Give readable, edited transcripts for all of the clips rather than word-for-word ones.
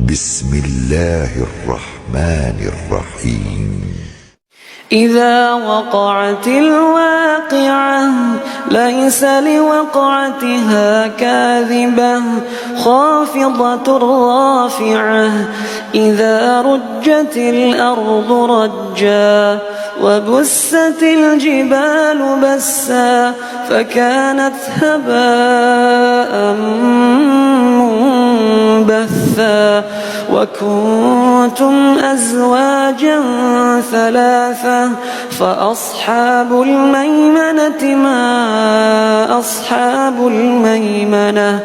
بسم الله الرحمن الرحيم. إذا وقعت الواقعة ليس لوقعتها كاذبة خافضة رافعة إذا رجت الأرض رجا وبست الجبال بسا فكانت هباء منبثا وكنتم أزواجا ثلاثة فأصحاب الميمنة ما أصحاب الميمنة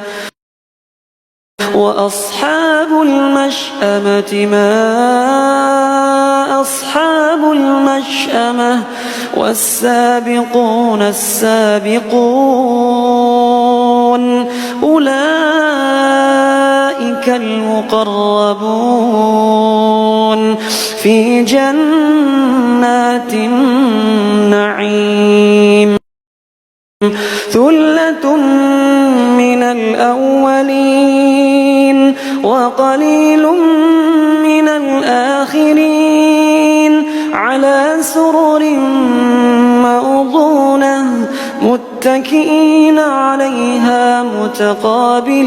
وأصحاب المشأمة ما أصحاب المشأمة والسابقون السابقون أولئك المقربون في جنات النعيم ثلة من الأولين وقليل من الآخرين على سرر موضونة متكئين عليها متقابلين